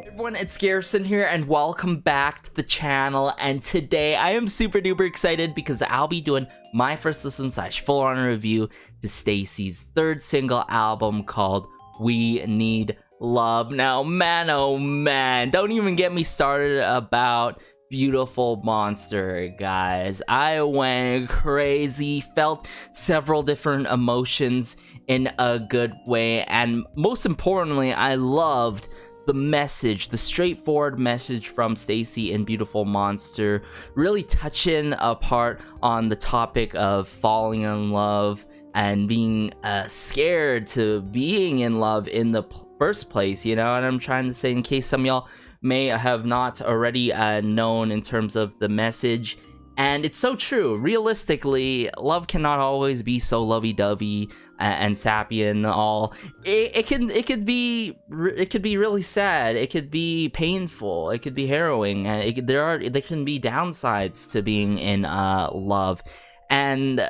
Everyone, it's Garrison here and welcome back to the channel. And today I am super duper excited because I'll be doing my first listen / full on review to STAYC's third single album called We Need Love. Now man, oh man, don't even get me started about Beautiful Monster, guys. I went crazy, felt several different emotions in a good way, and most importantly, I loved the message, the straightforward message from STAYC in Beautiful Monster, really touching apart on the topic of falling in love and being scared to being in love in the first place, you know what I'm trying to say, in case some of y'all may have not already known in terms of the message. And it's so true. Realistically, love cannot always be so lovey-dovey and sappy and all. It could be really sad. It could be painful. It could be harrowing. There can be downsides to being in love. And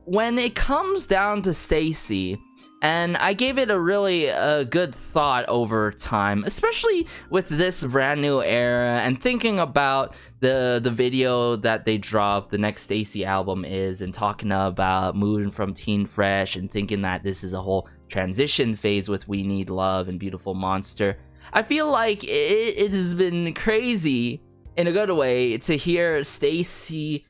when it comes down to STAYC, and I gave it a really good thought over time, especially with this brand new era, and thinking about the video that they dropped, the next STAYC album is, and talking about moving from Teen Fresh, and thinking that this is a whole transition phase with We Need Love and Beautiful Monster. I feel like it has been crazy, in a good way, to hear STAYC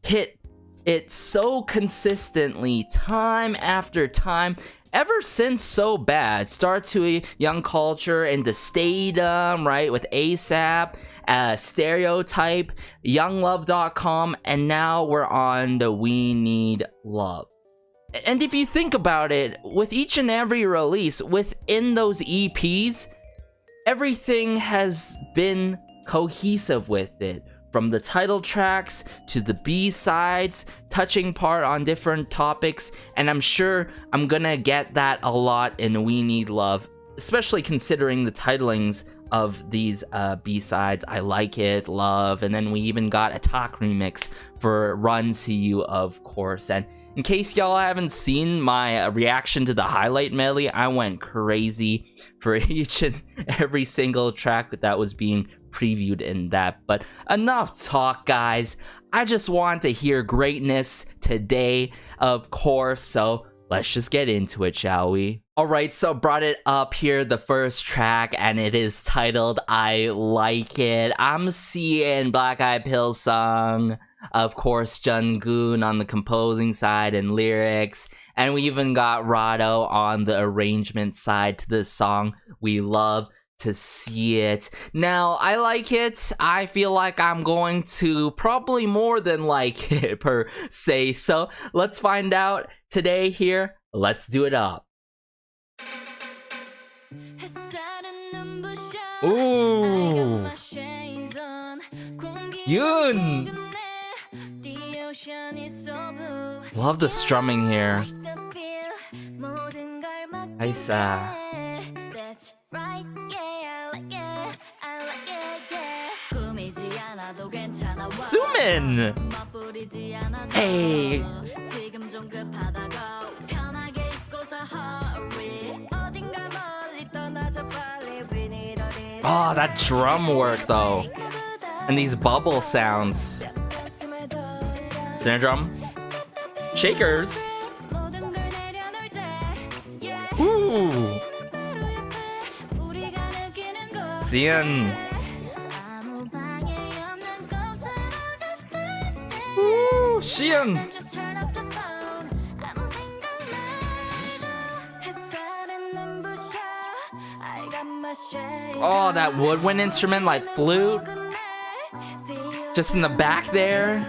hit it so consistently, time after time, ever since So Bad. Start to a Young Culture into Stardom, right, with ASAP, Stereotype, YoungLove.com, and now we're on the We Need Love. And if you think about it, with each and every release within those EPs, everything has been cohesive with it. From the title tracks to the B-sides, touching part on different topics, and I'm sure I'm gonna get that a lot in We Need Love, especially considering the titlings of these B-sides. I Like It, Love, and then we even got a talk remix for Run to You, of course. And in case y'all haven't seen my reaction to the highlight medley, I went crazy for each and every single track that was being previewed in that. But enough talk, guys. I just want to hear greatness today, of course, so let's just get into it, shall we? Alright, so brought it up here, the first track, and it is titled I Like It. I'm seeing Black Eyed Pills song, of course, Jungkook on the composing side and lyrics, and we even got Rado on the arrangement side to this song. We love to see it. Now, I like it. I feel like I'm going to probably more than like it per se. So let's find out today here. Let's do it up. Ooh. Yoon. Love the strumming here. Nice. Sumin! Hey! Oh, that drum work though. And these bubble sounds. Snare drum. Shakers. Ooh! Xian. Ooh, Xian. Oh, that woodwind instrument like flute. Just in the back there.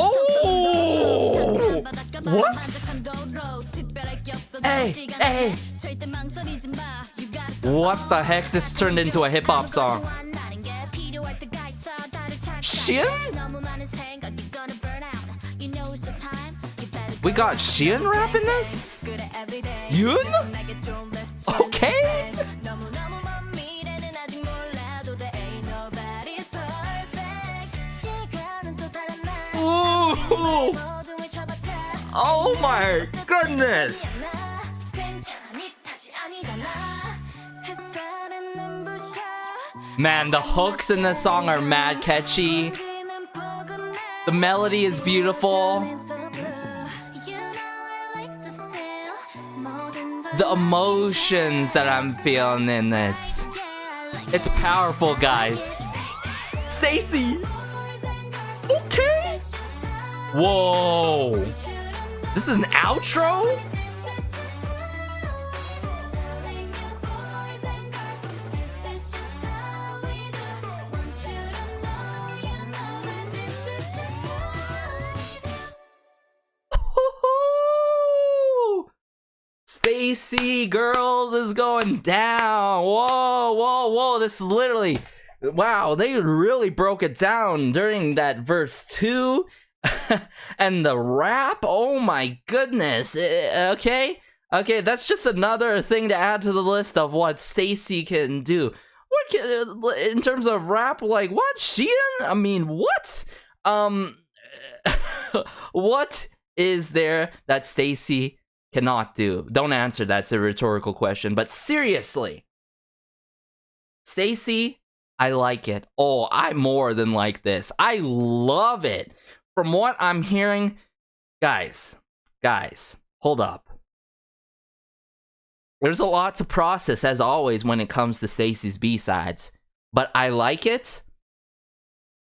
Oh! What? Hey, hey! What the heck? This turned into a hip-hop song. Shin? We got Shin rapping this? Yoon? Okay. Oh my goodness! Man, the hooks in this song are mad catchy. The melody is beautiful. The emotions that I'm feeling in this. It's powerful, guys. STAYC! Okay! Whoa! This is an outro? STAYC girls is going down. Whoa, whoa, whoa. This is literally, wow, they really broke it down during that verse 2. And the rap, oh my goodness. Okay, that's just another thing to add to the list of what STAYC can do. What can, in terms of rap, like what? Sheehan? I mean, what? What is there that STAYC cannot do? Don't answer, that's a rhetorical question, but seriously, STAYC, I like it. Oh, I more than like this. I love it. From what I'm hearing, guys, hold up. There's a lot to process, as always, when it comes to STAYC's B-sides, but I like it.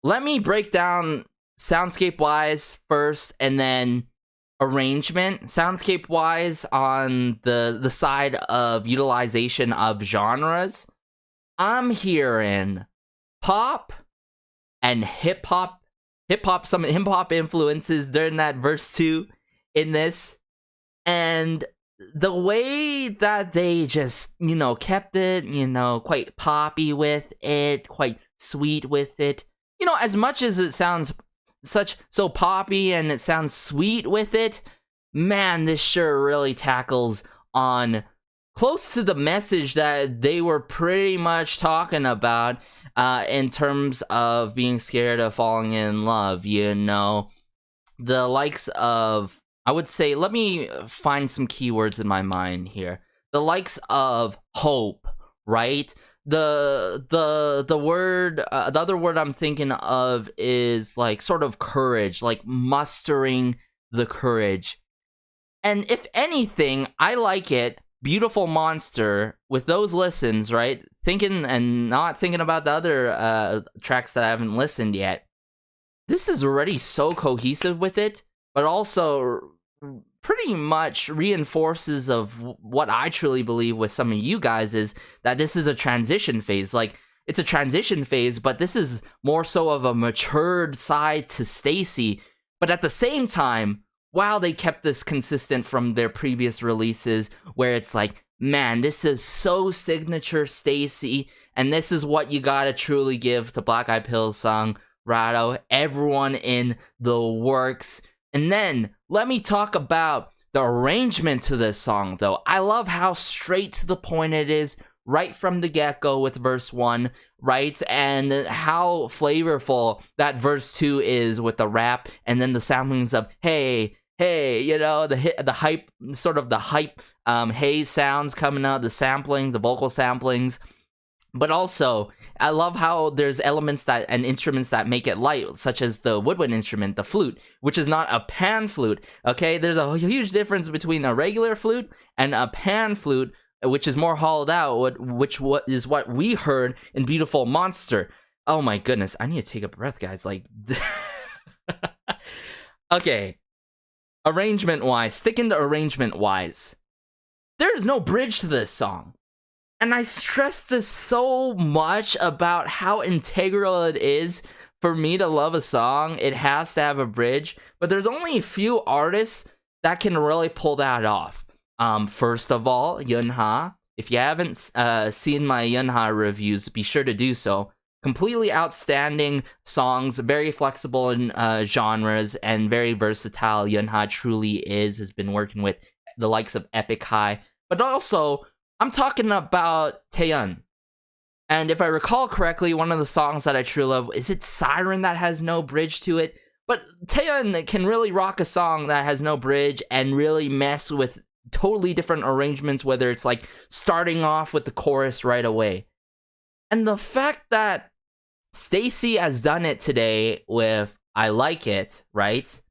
Let me break down soundscape-wise first, and then arrangement. Soundscape-wise, on the side of utilization of genres, I'm hearing pop and hip-hop. Some hip-hop influences during that verse 2 in this. And the way that they just, you know, kept it, you know, quite poppy with it, quite sweet with it. You know, as much as it sounds so poppy and it sounds sweet with it, man, this sure really tackles on close to the message that they were pretty much talking about in terms of being scared of falling in love. You know, the likes of, I would say, let me find some keywords in my mind here. The likes of hope, right? The word, the other word I'm thinking of is like sort of courage, like mustering the courage. And if anything, I like it. Beautiful Monster with those listens, right? Thinking and not thinking about the other tracks that I haven't listened yet. This is already so cohesive with it, but also pretty much reinforces of what I truly believe with some of you guys is that this is a transition phase. Like, it's a transition phase, but this is more so of a matured side to STAYC. But at the same time, while they kept this consistent from their previous releases, where it's like, man, this is so signature STAYC, and this is what you gotta truly give to Black Eyed Pills song, Rado, everyone in the works. And then, let me talk about the arrangement to this song, though. I love how straight to the point it is, right from the get-go with verse 1, right? And how flavorful that verse 2 is with the rap, and then the samplings of, hey, you know, the hype, sort of the hype, hey sounds coming out, the samplings, the vocal samplings. But also, I love how there's elements that and instruments that make it light, such as the woodwind instrument, the flute, which is not a pan flute, okay? There's a huge difference between a regular flute and a pan flute, which is more hollowed out, which is what we heard in Beautiful Monster. Oh my goodness, I need to take a breath, guys. Like, okay. Arrangement-wise, sticking to arrangement-wise, there is no bridge to this song. And I stress this so much about how integral it is for me to love a song. It has to have a bridge, but there's only a few artists that can really pull that off. First of all, Yunha. If you haven't seen my Yunha reviews, be sure to do so. Completely outstanding songs, very flexible in genres, and very versatile. Yunha truly has been working with the likes of Epic High. But also, I'm talking about Taeyeon. And if I recall correctly, one of the songs that I truly love, is it Siren that has no bridge to it? But Taeyeon can really rock a song that has no bridge and really mess with totally different arrangements, whether it's like starting off with the chorus right away. And the fact that STAYC has done it today with I Like It, right?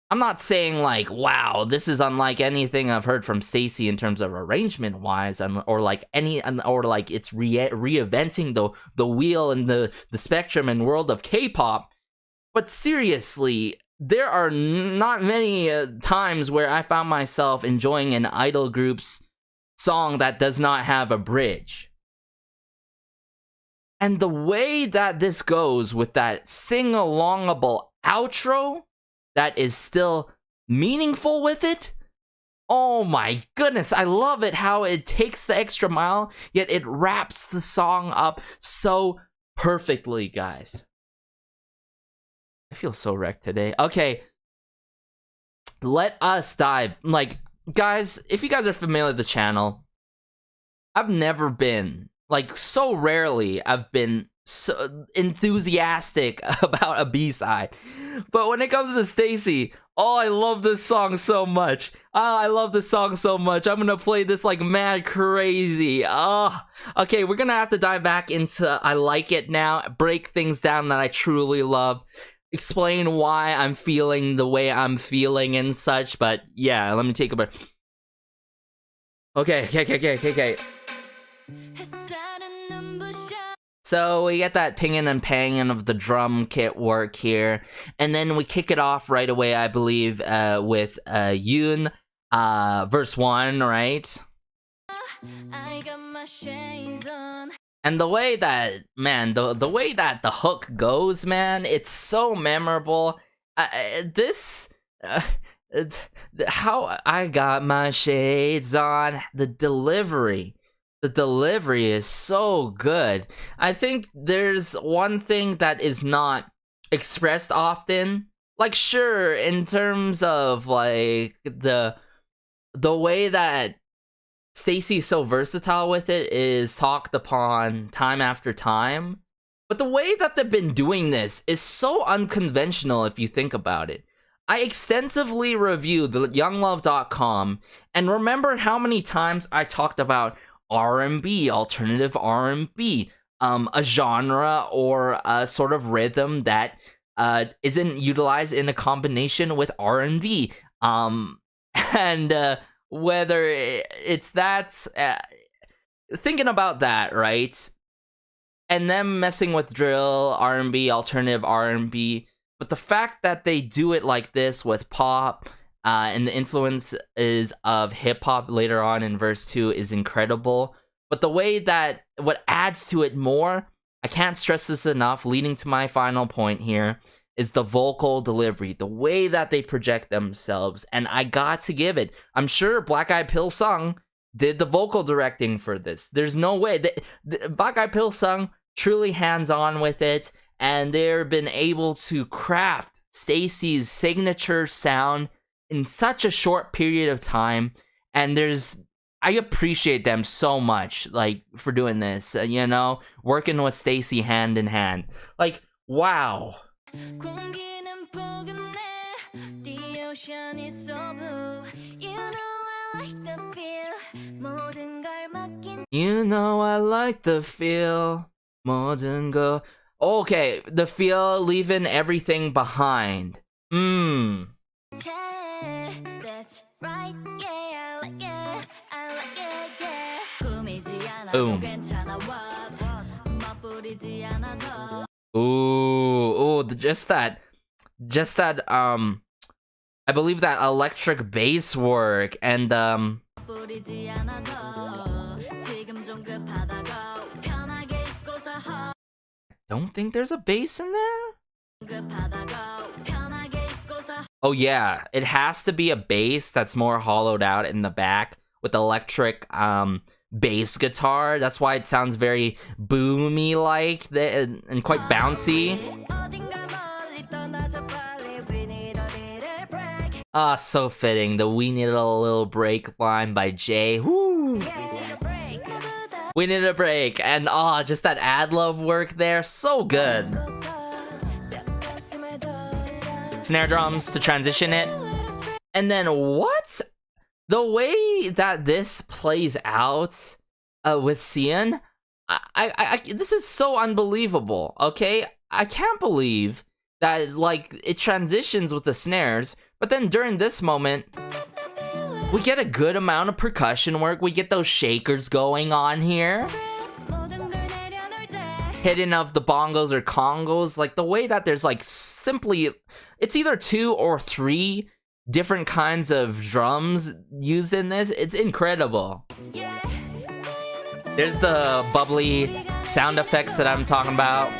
I'm not saying like, wow, this is unlike anything I've heard from STAYC in terms of arrangement wise, or like it's reinventing the wheel and the spectrum and world of K-pop. But seriously, there are not many times where I found myself enjoying an idol group's song that does not have a bridge. And the way that this goes with that sing-alongable outro that is still meaningful with it, oh my goodness, I love it how it takes the extra mile, yet it wraps the song up so perfectly, guys. I feel so wrecked today. Okay, let us dive. Like, guys, if you guys are familiar with the channel, I've never been, like, so rarely I've been so enthusiastic about a B-side. But when it comes to STAYC, oh, I love this song so much. I love this song so much. I'm gonna play this like mad crazy. Okay, we're gonna have to dive back into I Like It now, break things down that I truly love, explain why I'm feeling the way I'm feeling and such. But yeah, let me take a breath. Okay. So we get that pinging and panging of the drum kit work here, and then we kick it off right away, I believe, with Yoon, verse 1, right? And the way that, man, the way that the hook goes, man, it's so memorable. How I got my shades on, the delivery is so good. I think there's one thing that is not expressed often. Like, sure, in terms of like the way that STAYC is so versatile with it is talked upon time after time. But the way that they've been doing this is so unconventional if you think about it. I extensively reviewed the YoungLove.com, and remember how many times I talked about R&B, alternative R&B, a genre or a sort of rhythm that isn't utilized in a combination with R&B, and whether it's that, thinking about that, right, and them messing with drill, R&B, alternative R&B, but the fact that they do it like this with pop, and the influences of hip-hop later on in verse 2 is incredible. But the way that, what adds to it more, I can't stress this enough, leading to my final point here, is the vocal delivery, the way that they project themselves. And I got to give it, I'm sure Black Eyed Pilseung did the vocal directing for this. There's no way. Black Eyed Pilseung truly hands-on with it, and they've been able to craft STAYC's signature sound in such a short period of time, and I appreciate them so much, like, for doing this, you know, working with STAYC hand in hand. Like, wow. You know I like the feel, 모든 거. Okay, the feel, leaving everything behind. Boom. Ooh, just that, I believe that electric bass work, and don't think there's a bass in there? Oh yeah, it has to be a bass that's more hollowed out in the back with electric bass guitar. That's why it sounds very boomy like and quite bouncy. Ah, so fitting. The "We Need a Little Break" line by Jay. Woo! We need a break, and just that ad love work there, so good. snare drums to transition it. And then what? The way that this plays out with Sion, this is so unbelievable, okay? I can't believe that, like, it transitions with the snares, but then during this moment, we get a good amount of percussion work. We get those shakers going on here. Hitting of the bongos or congos, like the way that there's like simply, it's either 2 or 3 different kinds of drums used in this. It's incredible. There's the bubbly sound effects that I'm talking about.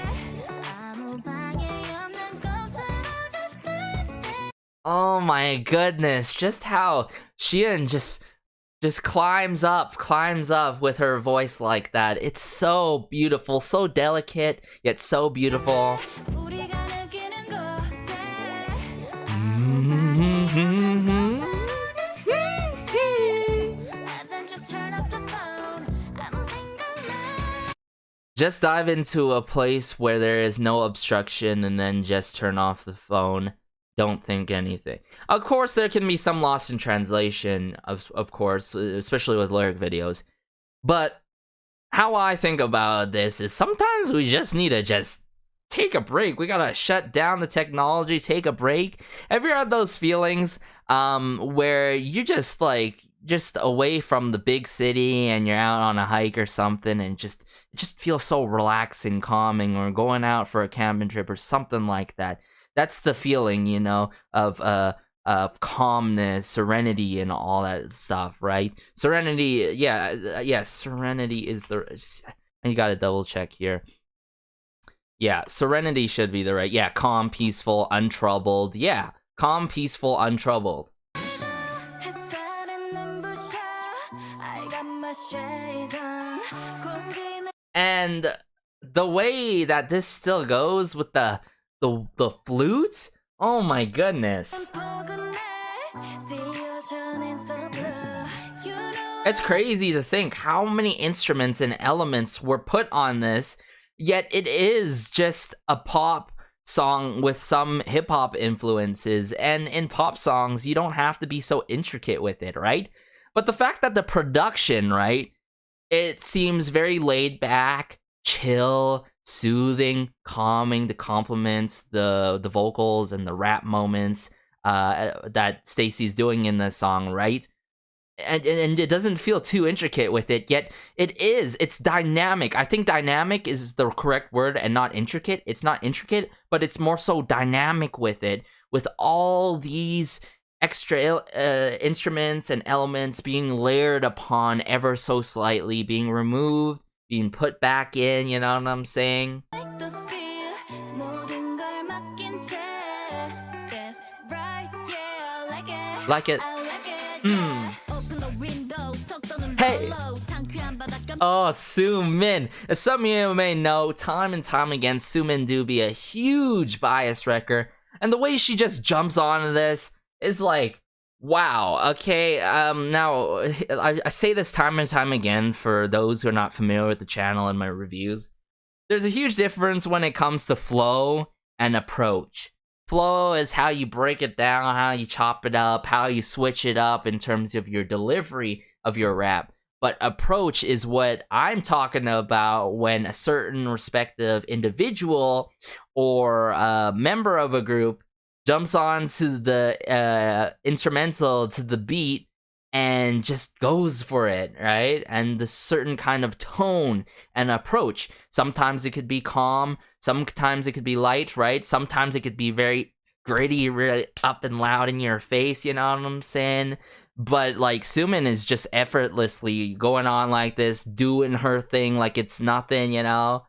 Oh my goodness, just how Xian just climbs up with her voice like that. It's so beautiful, so delicate, yet so beautiful. Just dive into a place where there is no obstruction and then just turn off the phone. Don't think anything. Of course, there can be some loss in translation, of course, especially with lyric videos. But how I think about this is sometimes we just need to just take a break. We gotta shut down the technology, take a break. Have you had those feelings where you're just like, just away from the big city and you're out on a hike or something and it just feels so relaxing, calming, or going out for a camping trip or something like that? That's the feeling, you know, of calmness, serenity, and all that stuff, right? Serenity, yeah, serenity is the. And you gotta double check here. Yeah, serenity should be the right. Yeah, calm, peaceful, untroubled. Yeah, calm, peaceful, untroubled. And the way that this still goes with the flute? Oh my goodness. It's crazy to think how many instruments and elements were put on this, yet it is just a pop song with some hip-hop influences, and in pop songs, you don't have to be so intricate with it, right? But the fact that the production, right, it seems very laid back, chill, soothing, calming, the compliments, the vocals and the rap moments that STAYC's doing in the song, right? And it doesn't feel too intricate with it, yet it's dynamic. I think dynamic is the correct word and not intricate. It's not intricate, but it's more so dynamic with it, with all these extra instruments and elements being layered upon ever so slightly, being removed, being put back in, you know what I'm saying? Like it. Hey! Oh, Sumin! As some of you may know, time and time again, Sumin do be a huge bias wrecker, and the way she just jumps onto this is like, wow, okay, now, I say this time and time again for those who are not familiar with the channel and my reviews. There's a huge difference when it comes to flow and approach. Flow is how you break it down, how you chop it up, how you switch it up in terms of your delivery of your rap. But approach is what I'm talking about when a certain respective individual or a member of a group jumps onto the instrumental, to the beat, and just goes for it, right? And the certain kind of tone and approach. Sometimes it could be calm, sometimes it could be light, right? Sometimes it could be very gritty, really up and loud in your face, you know what I'm saying? But like Sumin is just effortlessly going on like this, doing her thing like it's nothing, you know?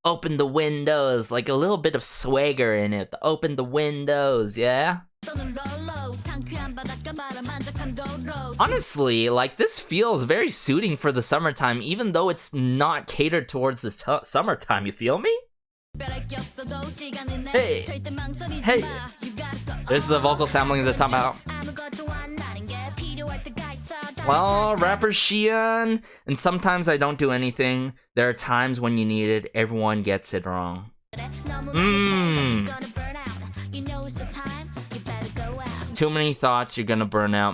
Open the windows, like a little bit of swagger in it. Open the windows, yeah? Honestly, like, this feels very suiting for the summertime, even though it's not catered towards the summertime, you feel me? Hey! Hey! There's the vocal samplings I'm talking about. Well, rapper Xian, and sometimes I don't do anything. There are times when you need it, everyone gets it wrong. Too many thoughts, you're gonna burn out.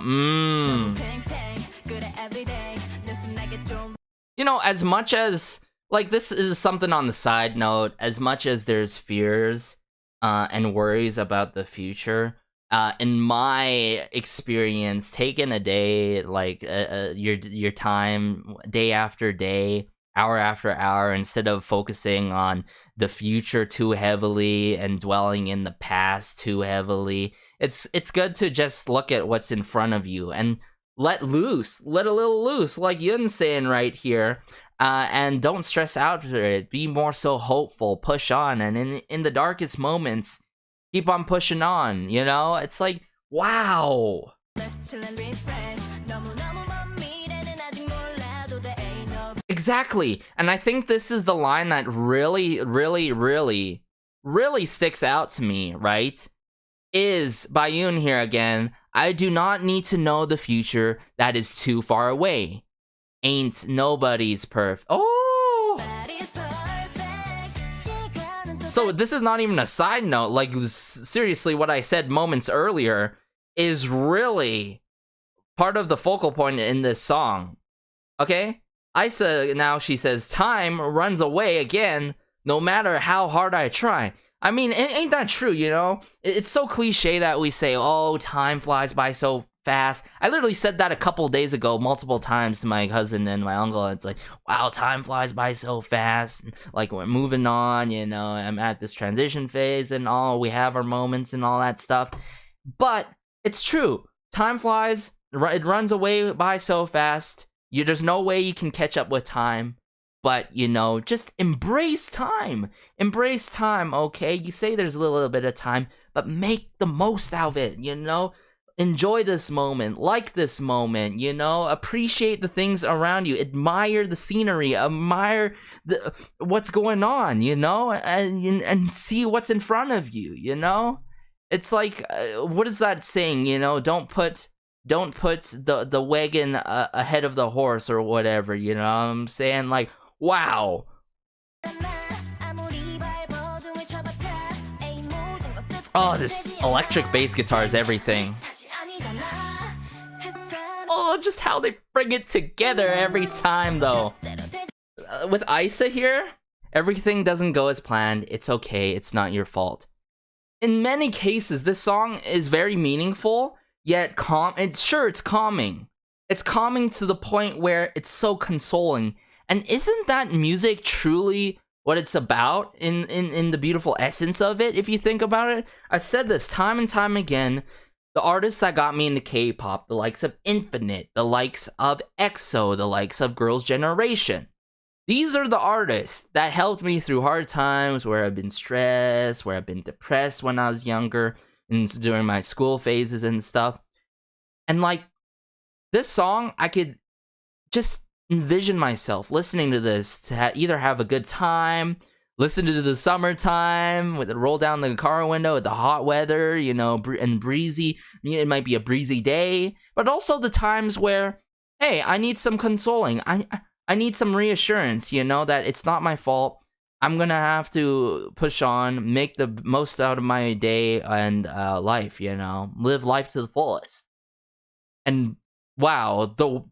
You know, as much as, like, this is something on the side note, as much as there's fears and worries about the future, in my experience, taking a day, like your time, day after day, hour after hour, instead of focusing on the future too heavily and dwelling in the past too heavily, it's good to just look at what's in front of you and let a little loose, like Yun's saying right here, and don't stress out for it. Be more so hopeful, push on, and in the darkest moments, keep on pushing on, you know? It's like, wow! Exactly, and I think this is the line that really, really, really, really sticks out to me, right? Is by Yoon here again. I do not need to know the future that is too far away. Ain't nobody's perfect. Oh! So this is not even a side note. Like, seriously, what I said moments earlier is really part of the focal point in this song. Okay? Isa, now she says, time runs away again, no matter how hard I try. I mean, ain't that true, you know? It's so cliche that we say, oh, time flies by so fast. I literally said that a couple days ago multiple times to my cousin and my uncle. It's like, wow, time flies by so fast. Like, we're moving on, you know, I'm at this transition phase and all. We have our moments and all that stuff. But it's true. Time flies. It runs away by so fast. There's no way you can catch up with time. But, you know, just embrace time. Embrace time, okay? You say there's a little bit of time, but make the most of it, you know? Enjoy this moment. Like this moment, you know? Appreciate the things around you. Admire the scenery. Admire what's going on, you know? And see what's in front of you, you know? It's like, what is that saying, you know? Don't put the wagon ahead of the horse or whatever, you know what I'm saying? Like, wow. Oh, this electric bass guitar is everything. Oh, just how they bring it together every time, though. With Isa here, everything doesn't go as planned. It's okay. It's not your fault. In many cases, this song is very meaningful, yet it's calming. It's calming to the point where it's so consoling. And isn't that music truly what it's about in the beautiful essence of it, if you think about it? I've said this time and time again. The artists that got me into K-pop, the likes of Infinite, the likes of EXO, the likes of Girls' Generation. These are the artists that helped me through hard times where I've been stressed, where I've been depressed when I was younger, and during my school phases and stuff. And like, this song, I could just envision myself listening to this to either have a good time, listen to the summertime with it roll down the car window with the hot weather, you know, and breezy. It might be a breezy day, but also the times where, hey, I need some consoling. I need some reassurance, you know, that it's not my fault. I'm gonna have to push on, make the most out of my day and life, you know, live life to the fullest. And wow, the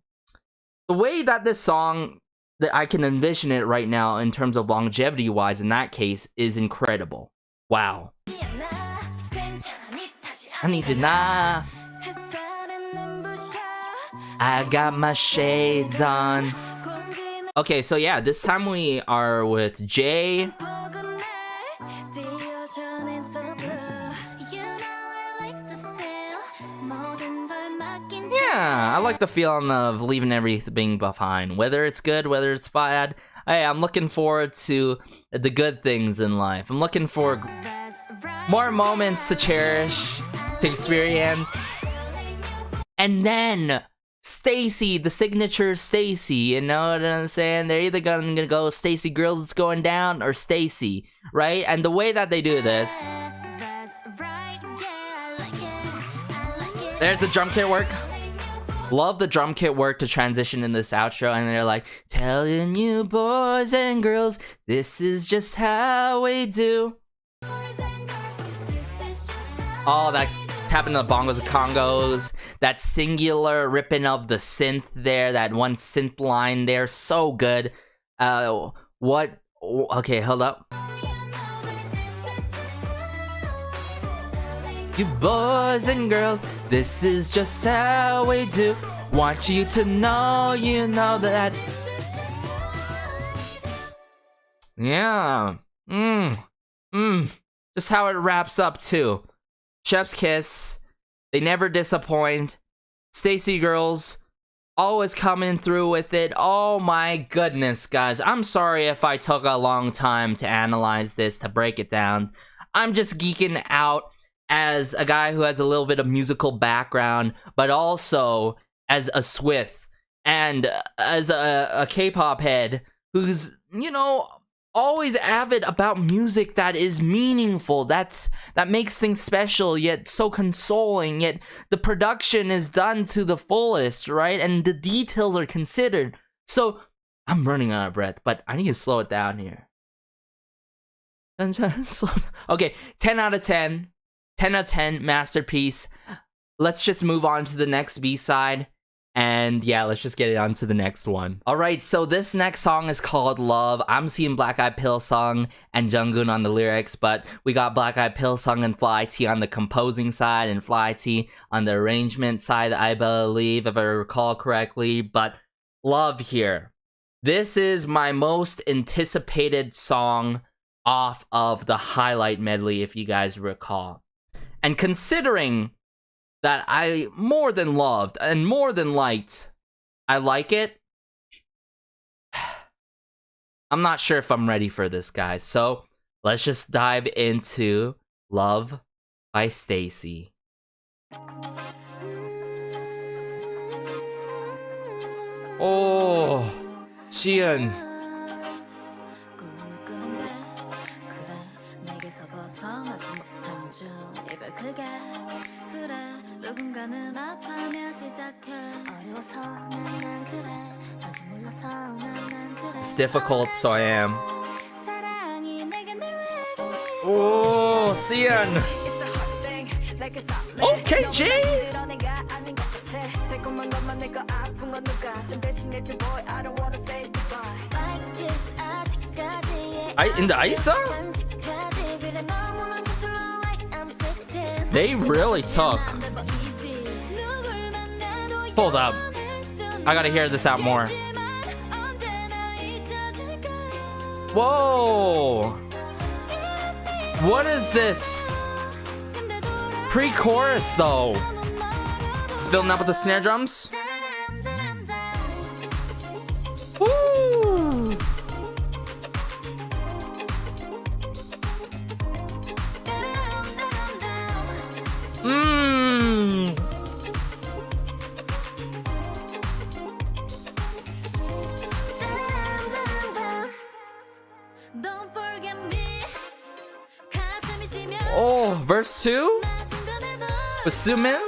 way that this song, that I can envision it right now in terms of longevity wise in that case, is incredible. Wow. I need to nah. I got my shades on. Okay, so yeah, this time we are with Jay. Yeah, I like the feeling of leaving everything behind. Whether it's good, whether it's bad. Hey, I'm looking forward to the good things in life. I'm looking for more moments to cherish, to experience. And then STAYC, the signature STAYC, you know what I'm saying? They're either gonna go STAYC Girls It's Going Down or STAYC, right? And the way that they do this, there's the drum kit work. Love the drum kit work to transition in this outro, and they're like, telling you boys and girls, this is just how we do. Oh, tapping the bongos and congos, that singular ripping of the synth there, that one synth line there, so good. What? Okay, hold up. You boys and girls, this is just how we do. Want you to know, you know that. Yeah. Just how it wraps up too. Chef's kiss. They never disappoint. STAYC girls always coming through with it. Oh my goodness, guys. I'm sorry if I took a long time to analyze this, to break it down. I'm just geeking out as a guy who has a little bit of musical background, but also as a Swith and as a K-pop head who's, you know, always avid about music that is meaningful, that makes things special, yet so consoling, yet the production is done to the fullest, right? And the details are considered. So I'm running out of breath, but I need to slow it down here. Okay, 10 out of 10. 10 out of 10, masterpiece. Let's just move on to the next B-side. And yeah, let's just get it on to the next one. Alright, so this next song is called Love. I'm seeing Black Eyed Pilseung and Jungkook on the lyrics, but we got Black Eyed Pilseung and Fly T on the composing side and Fly T on the arrangement side, I believe, if I recall correctly. But Love here. This is my most anticipated song off of the highlight medley, if you guys recall. And considering that I more than loved and more than liked, I like it, I'm not sure if I'm ready for this, guys. So let's just dive into Love by STAYC. Oh, Jian. It's difficult, so I am. Oh, Jian. Okay, Jay. In the ISA? They really took. Hold up. I gotta hear this out more. Whoa. What is this? Pre-chorus though. It's building up with the snare drums. Woo. Oh, verse 2 with Sumin.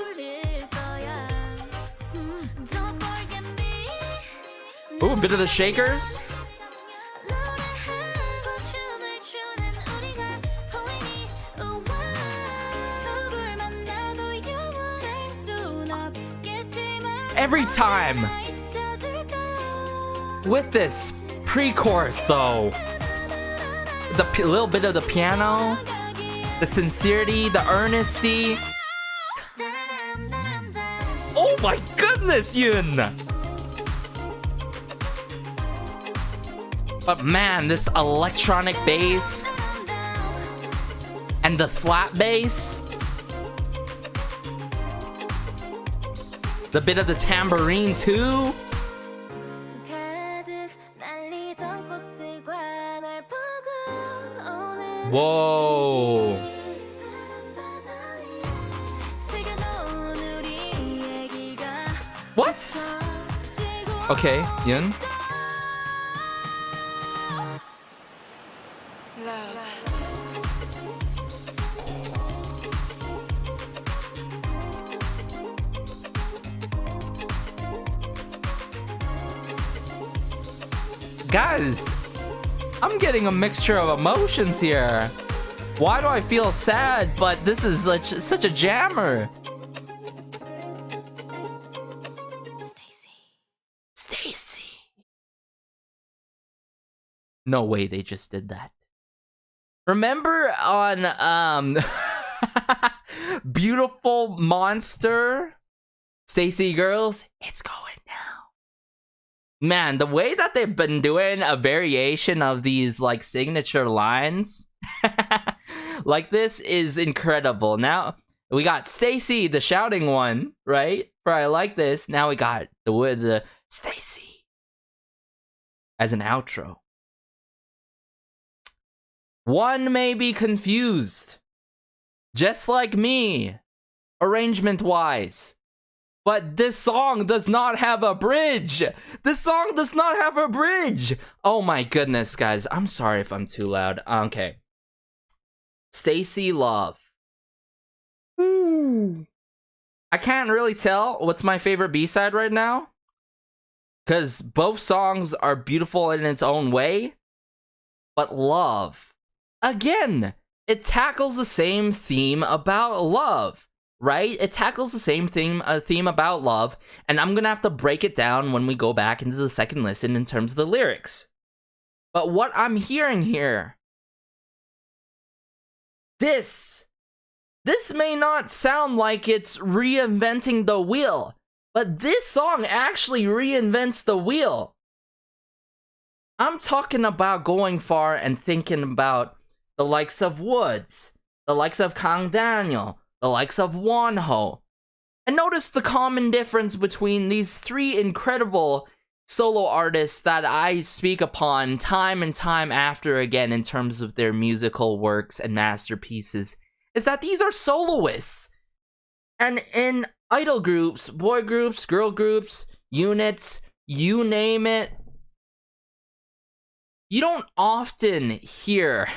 Ooh, a bit of the shakers. Every time with this pre-chorus though, the little bit of the piano, the sincerity, the earnesty. Oh my goodness, Yoon! But man, this electronic bass and the slap bass, the bit of the tambourine too. Whoa. What? Okay, Yoon. Guys, I'm getting a mixture of emotions here. Why do I feel sad? But this is such a jammer. STAYC. No way they just did that. Remember on Beautiful Monster, STAYC girls, it's going now. Man, the way that they've been doing a variation of these like signature lines like this is incredible. Now we got STAYC, the shouting one, right? For I like this. Now we got the STAYC as an outro. One may be confused, just like me, arrangement-wise. But this song does not have a bridge! This song does not have a bridge! Oh my goodness, guys. I'm sorry if I'm too loud. Okay. STAYC Love. I can't really tell what's my favorite B-side right now, because both songs are beautiful in its own way. But Love, again, it tackles the same theme about love, right? It tackles the same theme about love, and I'm gonna have to break it down when we go back into the second listen in terms of the lyrics. But what I'm hearing here, this may not sound like it's reinventing the wheel, but this song actually reinvents the wheel. I'm talking about going far and thinking about the likes of Woods, the likes of Kang Daniel, the likes of Wonho. And notice the common difference between these three incredible solo artists that I speak upon time and time after again in terms of their musical works and masterpieces, is that these are soloists. And in idol groups, boy groups, girl groups, units, you name it, you don't often hear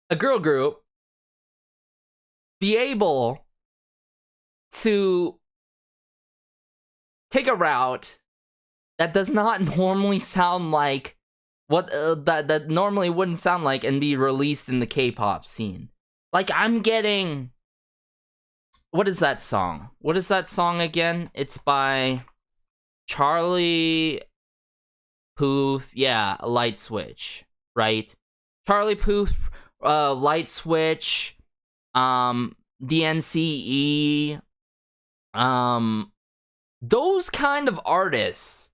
a girl group be able to take a route that does not normally sound like what that normally wouldn't sound like and be released in the K-pop scene. Like, I'm getting, what is that song? What is that song again? It's by Charlie Puth, yeah, Light Switch, right? Charlie Puth, Light Switch, DNCE, those kind of artists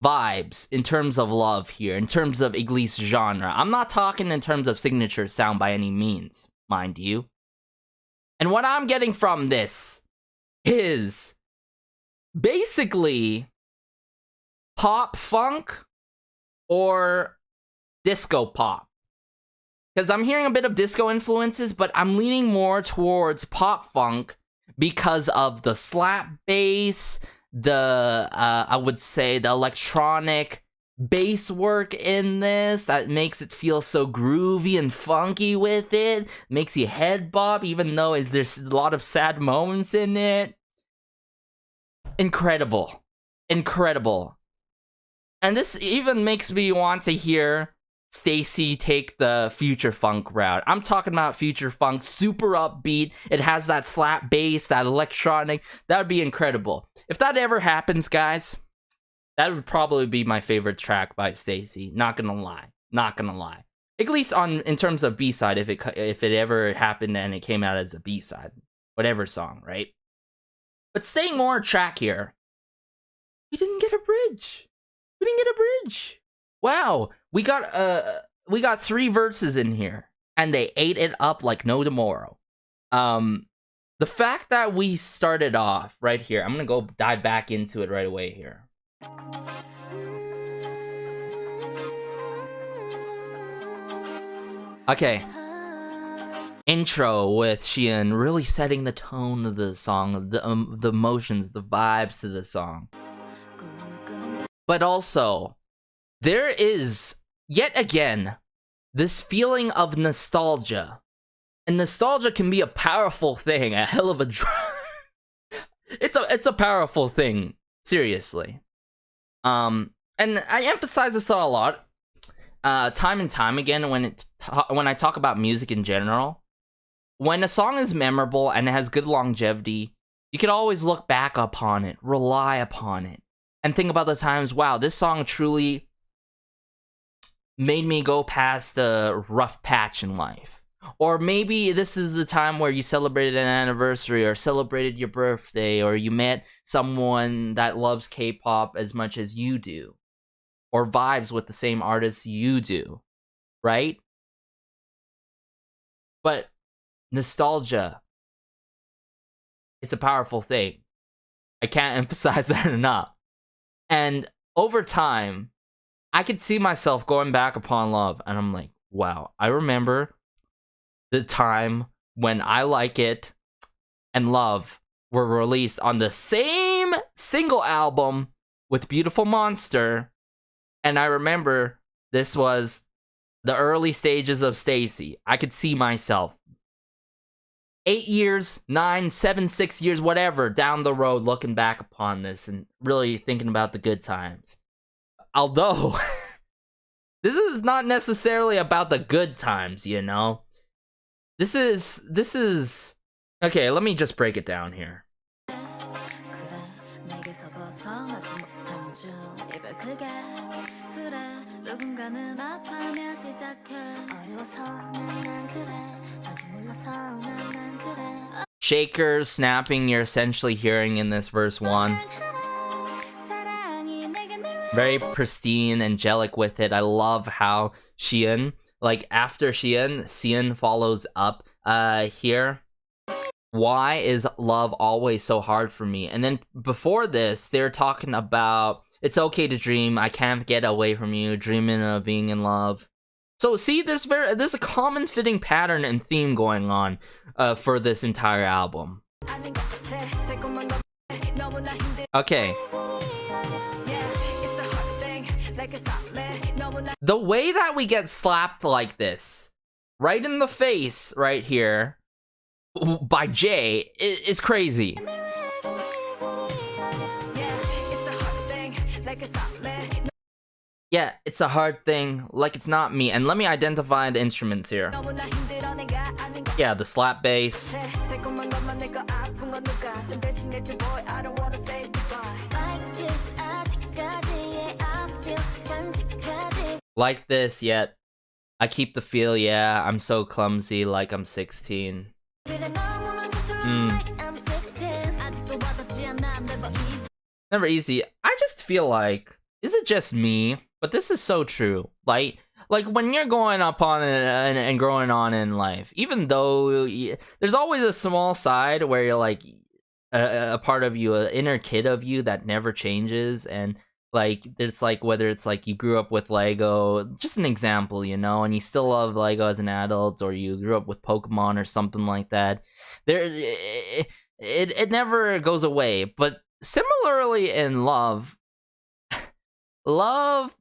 vibes in terms of love here, in terms of at least genre. I'm not talking in terms of signature sound by any means, mind you. And what I'm getting from this is basically pop funk or disco pop. Because I'm hearing a bit of disco influences, but I'm leaning more towards pop funk because of the slap bass, the, I would say, the electronic bass work in this that makes it feel so groovy and funky with it. Makes you head bob, even though there's a lot of sad moments in it. Incredible. Incredible. And this even makes me want to hear STAYC take the future funk route. I'm talking about future funk, super upbeat. It has that slap bass, that electronic. That would be incredible. If that ever happens, guys, that would probably be my favorite track by STAYC. Not gonna lie. Not gonna lie. At least in terms of B-side, if it ever happened and it came out as a B-side. Whatever song, right? But staying more on track here, we didn't get a bridge. We didn't get a bridge. Wow, we got 3 verses in here, and they ate it up like no tomorrow. The fact that we started off right here, I'm gonna go dive back into it right away here. Okay. Intro with Xian really setting the tone of the song, the emotions, the vibes to the song. But also, there is, yet again, this feeling of nostalgia. And nostalgia can be a powerful thing, a hell of a it's a powerful thing, seriously. And I emphasize this a lot. time and time again when I talk about music in general, when a song is memorable and it has good longevity, you can always look back upon it, rely upon it, and think about the times, wow, this song truly made me go past a rough patch in life. Or maybe this is the time where you celebrated an anniversary or celebrated your birthday, or you met someone that loves K-pop as much as you do, or vibes with the same artists you do, right? But nostalgia, it's a powerful thing. I can't emphasize that enough. And over time, I could see myself going back upon Love, and I'm like, wow, I remember the time when I Like It and Love were released on the same single album with Beautiful Monster, and I remember this was the early stages of STAYC. I could see myself 8 years, 9, 7, 6 years, whatever, down the road, looking back upon this and really thinking about the good times. Although, this is not necessarily about the good times, you know? This is... Okay, let me just break it down here. Shakers, snapping, you're essentially hearing in this verse 1. Very pristine, angelic with it. I love how Xian, like after Xian follows up here. Why is love always so hard for me? And then before this, they're talking about it's okay to dream, I can't get away from you, dreaming of being in love. So see, there's a common fitting pattern and theme going on for this entire album. Okay. The way that we get slapped like this, right in the face, right here, by Jay, is crazy. Yeah, it's a hard thing, like it's not me. And let me identify the instruments here. Yeah, the slap bass. Like this, yet I keep the feel, yeah, I'm so clumsy, like I'm 16. Never easy. I just feel like, is it just me? But this is so true. Like when you're going up on and growing on in life, even though there's always a small side where you're like a part of you, an inner kid of you that never changes, and like there's like whether it's like you grew up with Lego, just an example, you know, and you still love Lego as an adult, or you grew up with Pokemon or something like that. It never goes away. But similarly in love, love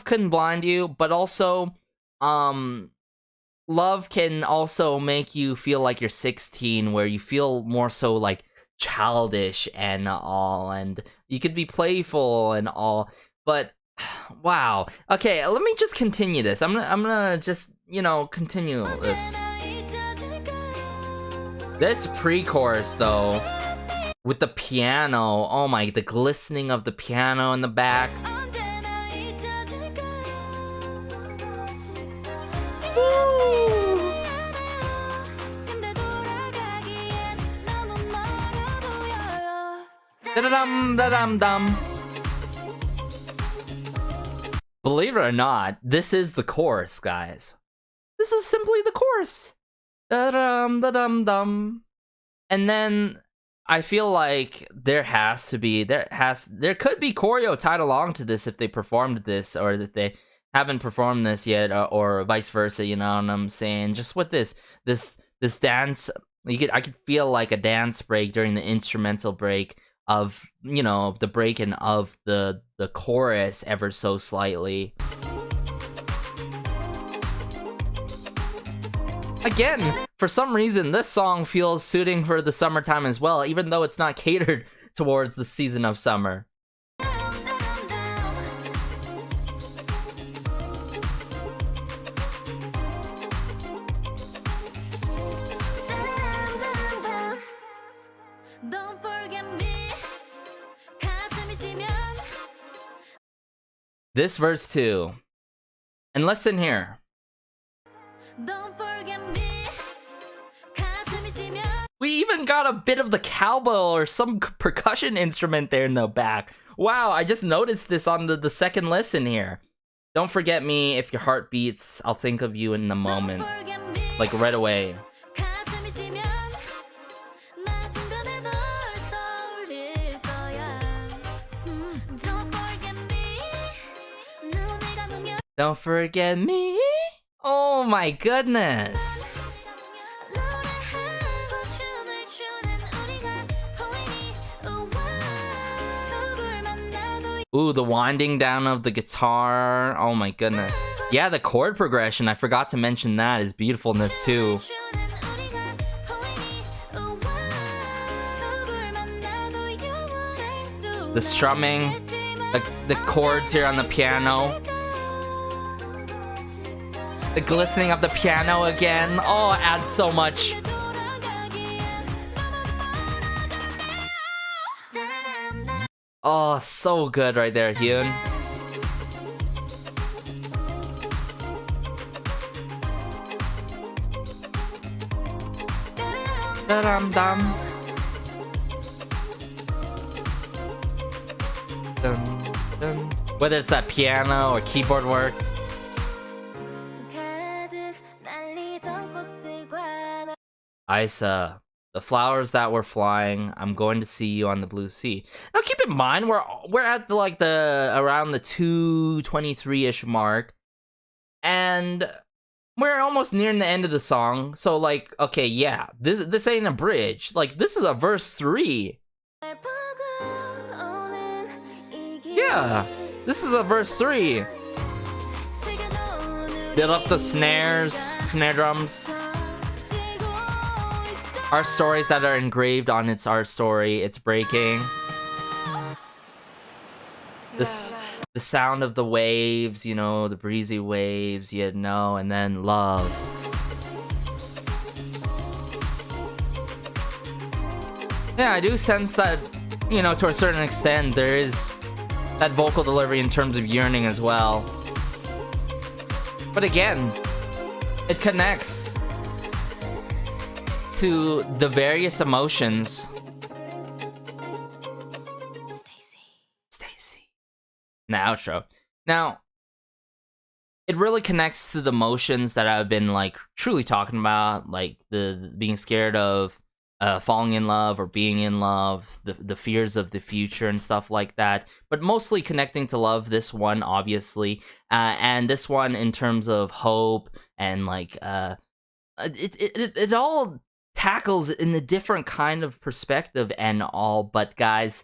can blind you, but also love can also make you feel like you're 16, where you feel more so like childish and all, and you could be playful and all. But wow. Okay, let me just continue this. I'm gonna just, you know, continue this. This pre-chorus though, with the piano, oh my, the glistening of the piano in the back. Da-da-dum-da-dum-dum. Believe it or not, this is the chorus, guys. This is simply the chorus. Da-dum-da-dum-dum. And then I feel like there could be choreo tied along to this if they performed this, or if they haven't performed this yet, or vice versa, you know what I'm saying? Just with this dance, I could feel like a dance break during the instrumental break of, you know, the break-in of the chorus ever so slightly. Again, for some reason, this song feels suiting for the summertime as well, even though it's not catered towards the season of summer. This verse too. And listen here. Don't forget me. 가슴이 뛰면 We even got a bit of the cowbell or some percussion instrument there in the back. Wow, I just noticed this on the second listen here. Don't forget me, if your heart beats, I'll think of you in a moment. forget me. Like right away. 가슴이 뛰면 나 순간에 널 떠올릴 거야. Don't forget me. 눈을 감으면 Don't forget me. Oh my goodness. 노래하고 춤을 추는 우리가 보이니 누굴 만나도 Ooh, the winding down of the guitar. Oh my goodness. Yeah, the chord progression, I forgot to mention that, is beautiful in this too. 추는 우리가 보이니 누굴 만나도 영원할 수 The strumming, the chords here on the piano. The glistening of the piano again. Oh, it adds so much. Oh, so good right there, Hyun. Da-dum-dum. Dun, dun. Whether it's that piano or keyboard work. 가득 날리던 꽃들과 Isa, the flowers that were flying, I'm going to see you on the blue sea. Now keep in mind we're at the around the 2:23-ish mark, and we're almost nearing the end of the song. So like, okay, yeah, this ain't a bridge. Like, this is a verse 3. 날 보고 오는 이 길. Yeah, this is a verse 3. 새겨놓은 Build up the snare drums. Our stories that are engraved on its art story. It's breaking. The sound of the waves, you know, the breezy waves, you know, and then love. Yeah, I do sense that, you know, to a certain extent, there is that vocal delivery in terms of yearning as well. But again, it connects to the various emotions. STAYC. In the outro. Now, it really connects to the emotions that I've been like truly talking about, like the being scared of falling in love or being in love, the fears of the future and stuff like that. But mostly connecting to love, this one obviously, and this one in terms of hope and like it all tackles in a different kind of perspective and all. But guys,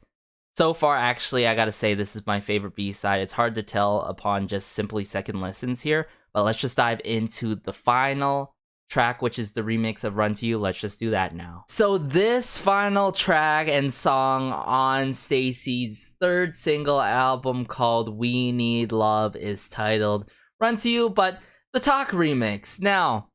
so far, actually, I gotta say this is my favorite B-side. It's hard to tell upon just simply second listens here, but let's just dive into the final track, which is the remix of Run to You. Let's just do that now. So this final track and song on STAYC's third single album called We Need Love is titled Run to You, but the Talk remix. Now,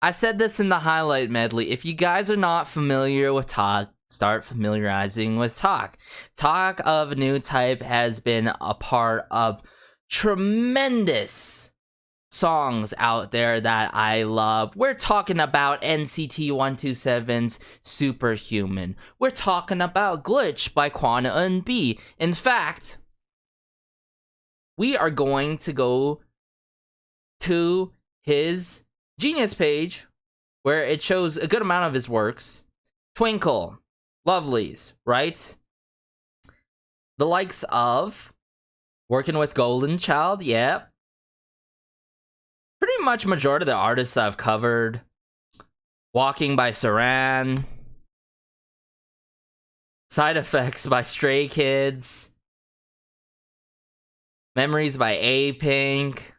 I said this in the highlight medley. If you guys are not familiar with Talk, start familiarizing with Talk. Talk of a New Type has been a part of tremendous songs out there that I love. We're talking about NCT 127's Superhuman. We're talking about Glitch by Kwana Eun-bi. In fact, we are going to go to his Genius page, where it shows a good amount of his works. Twinkle, Lovelies, right? The likes of working with Golden Child, yeah. Pretty much majority of the artists I've covered. Walking by Saran. Side Effects by Stray Kids. Memories by A-Pink.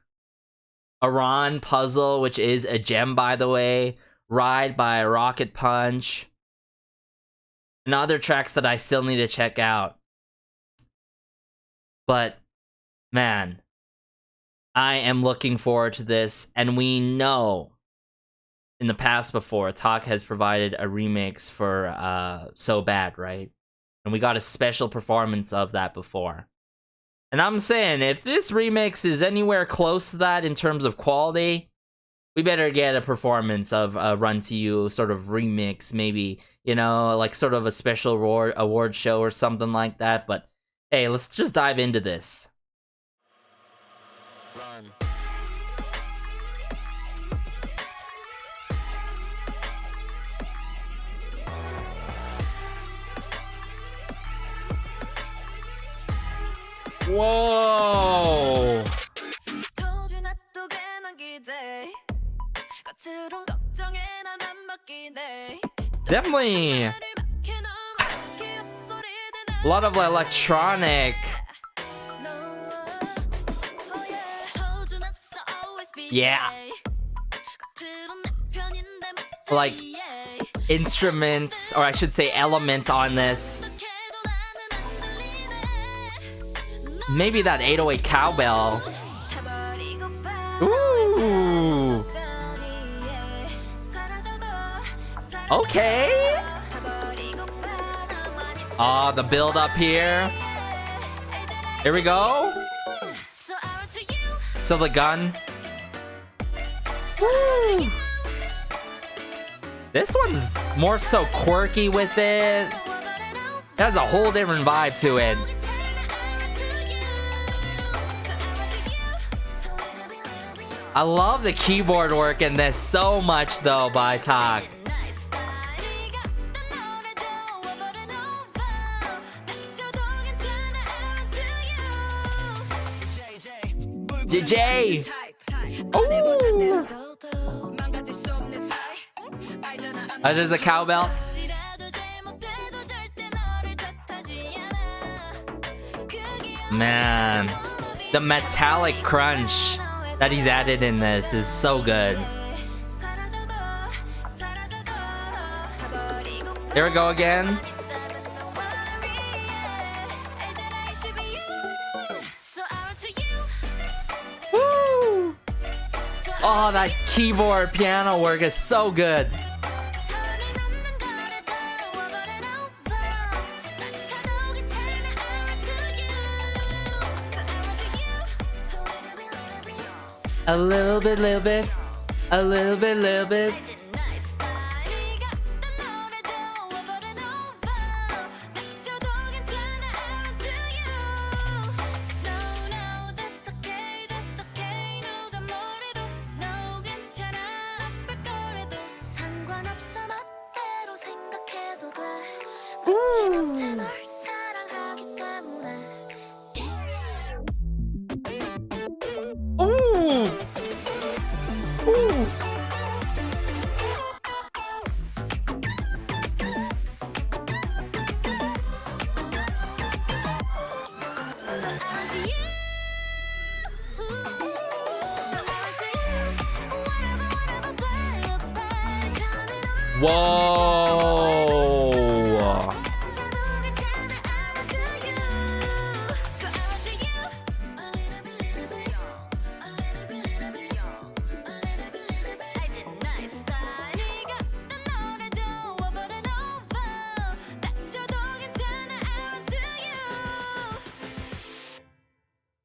Iran Puzzle, which is a gem, by the way. Ride by Rocket Punch. And other tracks that I still need to check out. But, man, I am looking forward to this. And we know, in the past before, Talk has provided a remix for So Bad, right? And we got a special performance of that before. And I'm saying, if this remix is anywhere close to that in terms of quality, we better get a performance of a Run to You sort of remix, maybe, you know, like sort of a special award show or something like that. But hey, let's just dive into this. Run. Whoa! Definitely a lot of electronic. Yeah. Like instruments, or I should say elements on this. Maybe that 808 cowbell. Ooh. Okay. Oh, the build up here. Here we go. So the gun. Woo. This one's more so quirky with it. It has a whole different vibe to it. I love the keyboard work in this so much though by Tak. JJ! Oh! There's a cowbell. Man, the metallic crunch that he's added in this is so good. Here we go again. Woo! Oh, that keyboard piano work is so good. A little bit, a little bit. Whoa!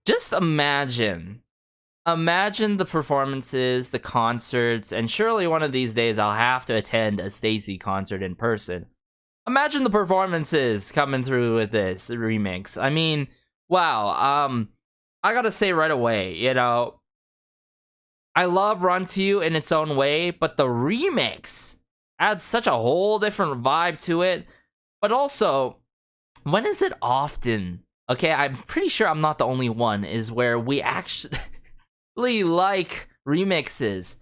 Just imagine the performances, the concerts, and surely one of these days I'll have to attend a STAYC concert in person. Imagine the performances coming through with this remix. I mean, wow. I gotta say right away, you know, I love Run to You in its own way, but the remix adds such a whole different vibe to it. But also, when is it often? Okay, I'm pretty sure I'm not the only one, is where we actually like remixes.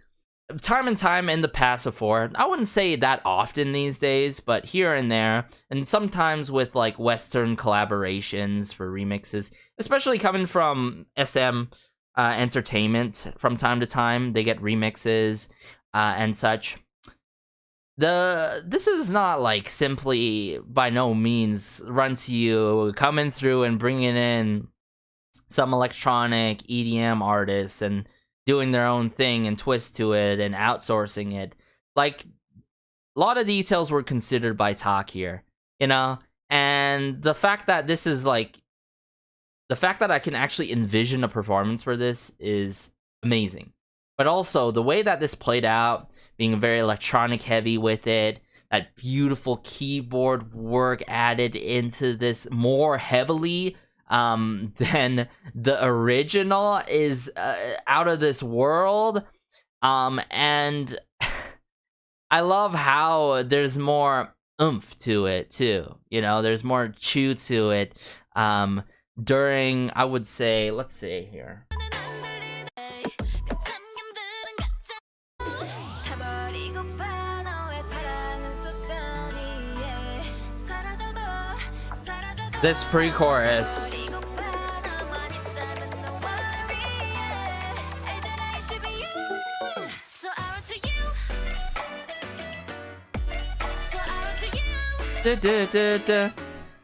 Time and time in the past before. I wouldn't say that often these days, but here and there. And sometimes with like Western collaborations for remixes, especially coming from SM Entertainment from time to time. They get remixes and such. This is not like simply by no means Run to You coming through and bringing in some electronic EDM artists and doing their own thing and twist to it and outsourcing it. Like, a lot of details were considered by Tak here, you know? And the fact that this is like the fact that I can actually envision a performance for this is amazing. But also the way that this played out, being very electronic heavy with it, that beautiful keyboard work added into this more heavily than the original is out of this world. And I love how there's more oomph to it too. You know, there's more chew to it. During, I would say, let's see here. This pre-chorus.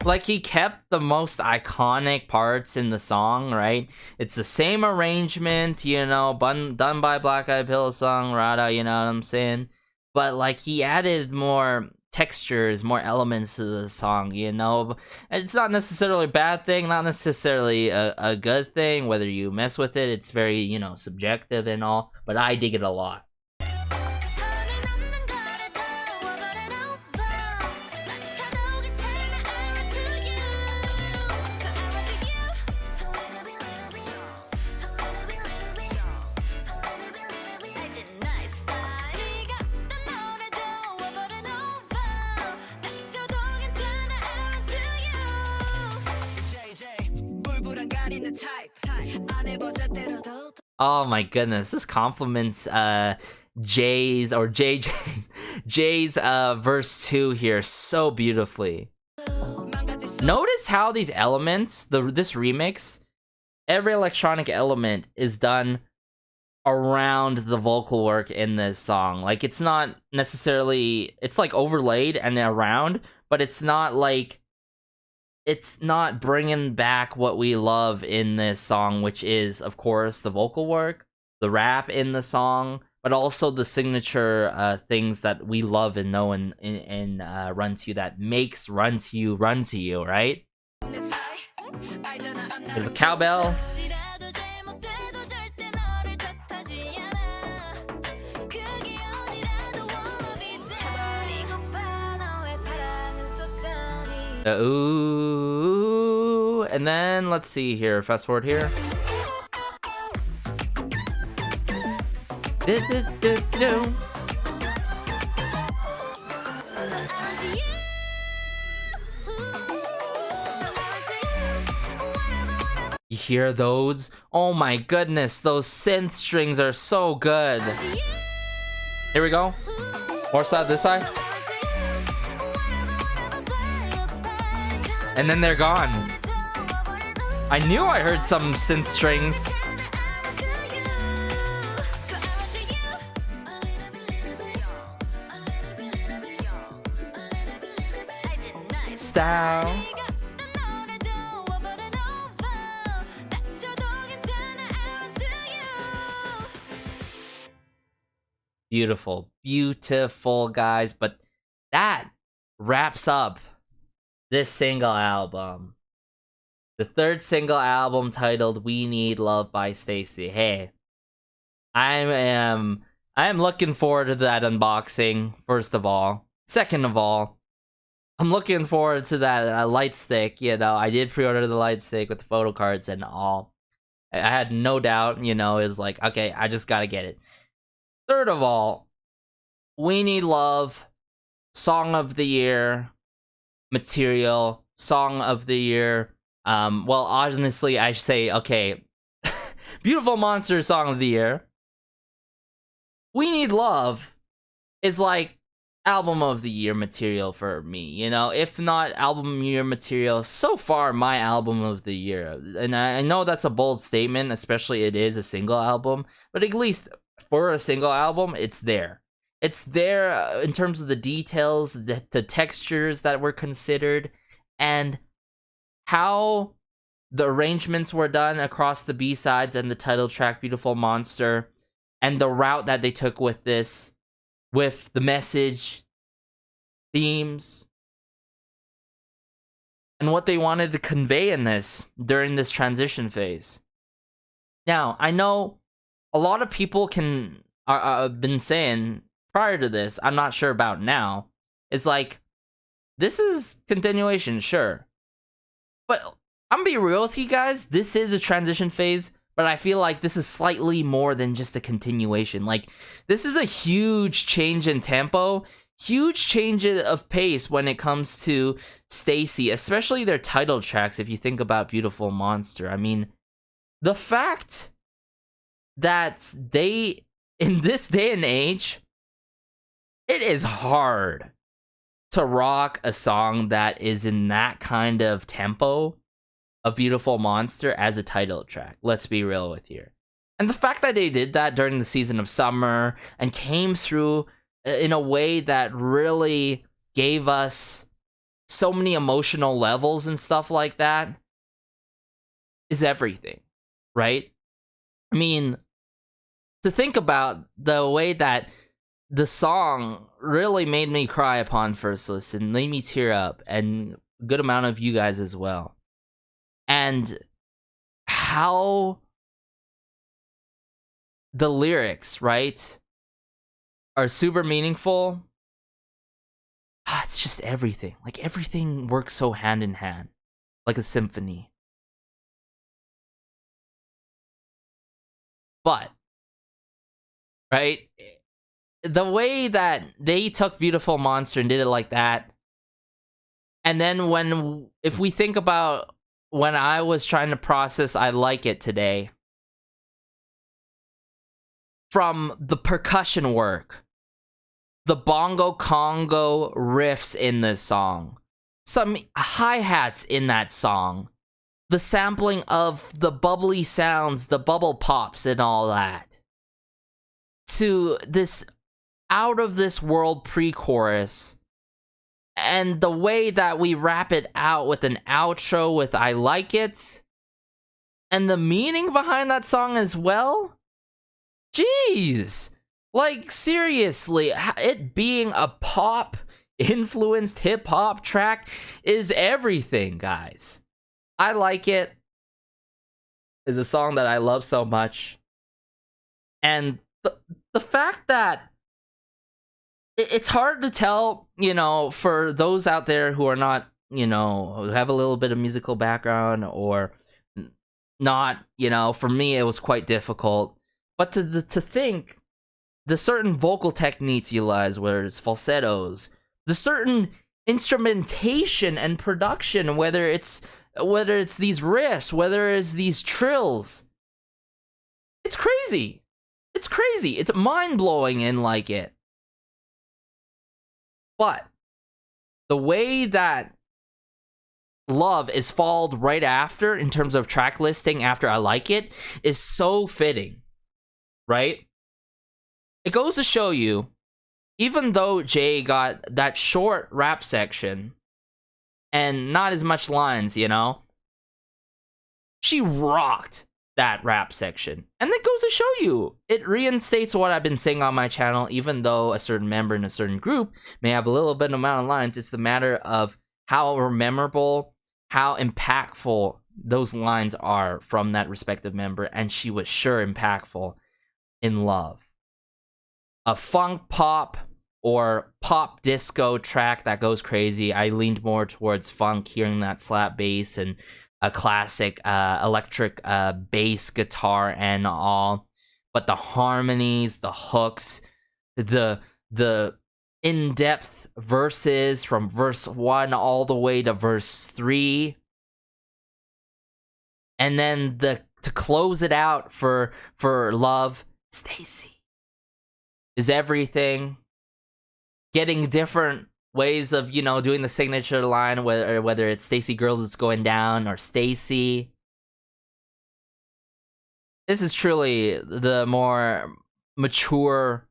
Like, he kept the most iconic parts in the song, right? It's the same arrangement, you know, done by Black Eyed Pills song, Rada, you know what I'm saying? But, like, he added more textures, more elements to the song, you know? It's not necessarily a bad thing, not necessarily a good thing, whether you mess with it, it's very, you know, subjective and all, but I dig it a lot. Oh my goodness, this compliments Jay's verse 2 here so beautifully. Notice how these elements, this remix, every electronic element is done around the vocal work in this song. Like, it's not necessarily, it's like overlaid and around, but it's not like, it's not bringing back what we love in this song, which is, of course, the vocal work, the rap in the song, but also the signature things that we love and know in Run To You, that makes Run To You, right? There's the cowbell. Ooh, and then let's see here. Fast forward here. You hear those? Oh my goodness, those synth strings are so good. Here we go. More side, this side. And then they're gone. I knew I heard some synth strings. Style. Beautiful, beautiful, guys. But that wraps up this single album. The third single album, titled We Need Love by STAYC. Hey, I am looking forward to that unboxing, first of all. Second of all, I'm looking forward to that light stick. You know, I did pre-order the light stick with the photo cards and all. I had no doubt, you know, it was like, okay, I just gotta get it. Third of all, We Need Love, Song of the Year material, Song of the Year. Well, honestly, I should say, okay, Beautiful Monster, Song of the Year. We Need Love is like Album of the Year material for me, you know? If not Album of the Year material, so far my Album of the Year. And I know that's a bold statement, especially it is a single album, but at least for a single album, it's there. It's there in terms of the details, the textures that were considered, and how the arrangements were done across the B-sides and the title track, Beautiful Monster, and the route that they took with this, with the message, themes. and what they wanted to convey in this during this transition phase. Now, I know a lot of people have been saying prior to this, I'm not sure about now, it's like, this is continuation, sure. But I'm gonna be real with you guys, this is a transition phase, but I feel like this is slightly more than just a continuation. Like, this is a huge change in tempo, huge change of pace when it comes to STAYC, especially their title tracks, if you think about Beautiful Monster. I mean, the fact that they, in this day and age, it is hard to rock a song that is in that kind of tempo of Beautiful Monster as a title track. Let's be real with you. And the fact that they did that during the season of summer and came through in a way that really gave us so many emotional levels and stuff like that is everything, right? I mean, to think about the way that the song really made me cry upon first listen, made me tear up, and a good amount of you guys as well. And how the lyrics, right, are super meaningful. It's just everything. Like, everything works so hand in hand, like a symphony. But, right, the way that they took Beautiful Monster and did it like that, and then if we think about when I was trying to process I Like It today, from the percussion work, the bongo congo riffs in this song, some hi-hats in that song, the sampling of the bubbly sounds, the bubble pops and all that, to this out of this world pre-chorus, and the way that we wrap it out with an outro with I Like It, and the meaning behind that song as well. Jeez, like, seriously, it being a pop influenced hip-hop track is everything, guys. I Like It is a song that I love so much, and the fact that it's hard to tell, you know, for those out there who are not, you know, who have a little bit of musical background or not, you know, for me it was quite difficult. But to think the certain vocal techniques utilized, whether it's falsettos, the certain instrumentation and production, whether it's these riffs, whether it's these trills, it's crazy. It's crazy. It's mind-blowing in Like It. But the way that Love is followed right after in terms of track listing after I Like It is so fitting, right? It goes to show you, even though Jay got that short rap section and not as much lines, you know, she rocked that rap section. And that goes to show you, it reinstates what I've been saying on my channel. Even though a certain member in a certain group may have a little bit amount of lines, it's the matter of how memorable, how impactful those lines are from that respective member, and she was sure impactful in Love. A funk pop or pop disco track that goes crazy. I leaned more towards funk, hearing that slap bass and a classic electric bass guitar and all, but the harmonies, the hooks, the in-depth verses from verse 1 all the way to verse 3, and then to close it out for Love, STAYC is everything. Getting different ways of, you know, doing the signature line, whether it's STAYC Girls It's Going Down or STAYC. This is truly the more mature,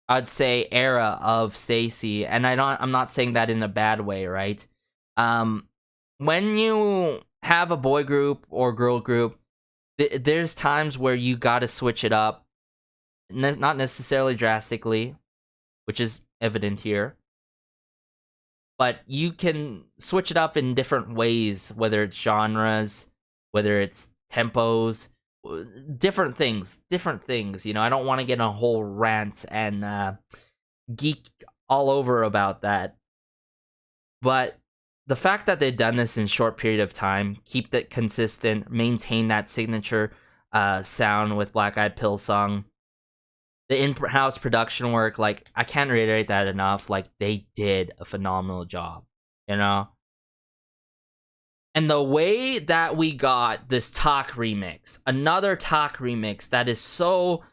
I'd say, era of STAYC, and I'm not saying that in a bad way, right? When you have a boy group or girl group, there's times where you gotta switch it up, not necessarily drastically, which is evident here. but you can switch it up in different ways, whether it's genres, whether it's tempos, different things. You know, I don't want to get in a whole rant and geek all over about that. But the fact that they've done this in a short period of time, keep it consistent, maintain that signature sound with Black Eyed Pill song, the in-house production work, like, I can't reiterate that enough. Like, they did a phenomenal job, you know? And the way that we got this Talk remix, another Talk remix that is so...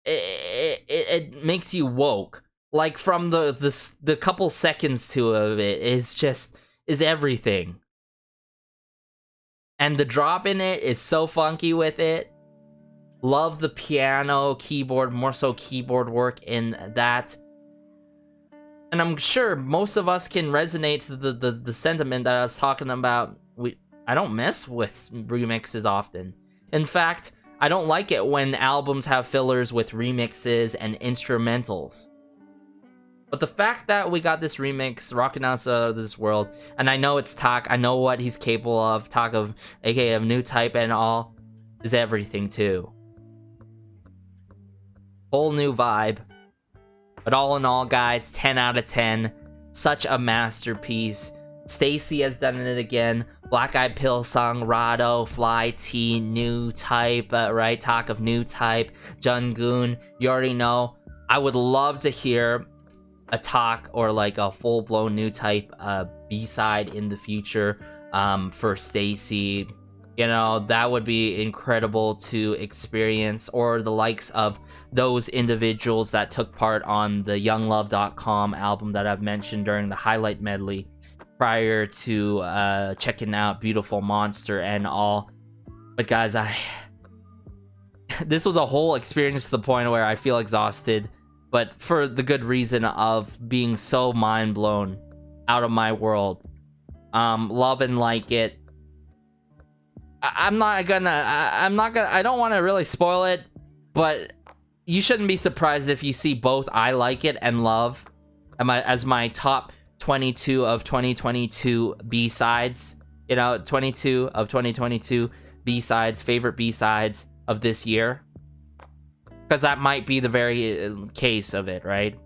It makes you woke. Like, from the couple seconds to of it, it's just... is everything. And the drop in it is so funky with it. Love the piano, keyboard, more so keyboard work in that. And I'm sure most of us can resonate to the sentiment that I was talking about. I don't mess with remixes often. In fact, I don't like it when albums have fillers with remixes and instrumentals. But the fact that we got this remix, Rockin' Out of This World, and I know it's Talk, I know what he's capable of, Talk of, aka of New Type and all, is everything too. Whole new vibe. But all in all, guys, 10 out of 10. Such a masterpiece. STAYC has done it again. Black Eyed Pill song, Rado, Fly T, New Type, right? Talk of New Type, Jungkook, you already know. I would love to hear a Talk or like a full-blown New Type B-side in the future for STAYC. You know, that would be incredible to experience, or the likes of those individuals that took part on the YoungLove.com album that I've mentioned during the highlight medley prior to checking out Beautiful Monster and all. But guys, this was a whole experience to the point where I feel exhausted, but for the good reason of being so mind blown, out of my world. Love and like it. I don't want to really spoil it, but you shouldn't be surprised if you see both I Like It and Love as my top 22 of 2022 B-sides. You know, 22 of 2022 B-sides, favorite B-sides of this year. Because that might be the very case of it, right?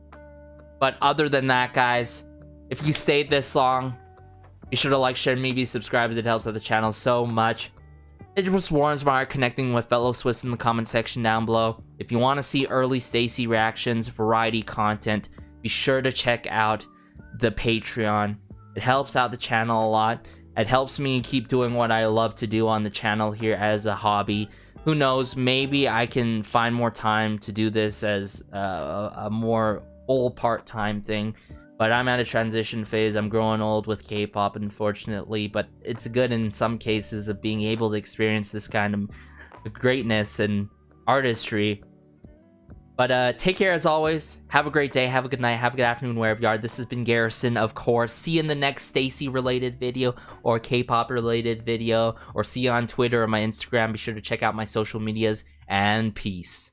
But other than that, guys, if you stayed this long, be sure to like, share, and maybe subscribe, as it helps out the channel so much. It just warms my heart connecting with fellow Swiss in the comment section down below. If you want to see early STAYC reactions, variety content, be sure to check out the Patreon. It helps out the channel a lot. It helps me keep doing what I love to do on the channel here as a hobby. Who knows, maybe I can find more time to do this as a more full part-time thing. But I'm at a transition phase. I'm growing old with K-pop, unfortunately. But it's good in some cases of being able to experience this kind of greatness and artistry. But take care as always. Have a great day. Have a good night. Have a good afternoon wherever you are. This has been Garrison, of course. See you in the next STAYC related video or K-pop related video. Or see you on Twitter or my Instagram. Be sure to check out my social medias. And peace.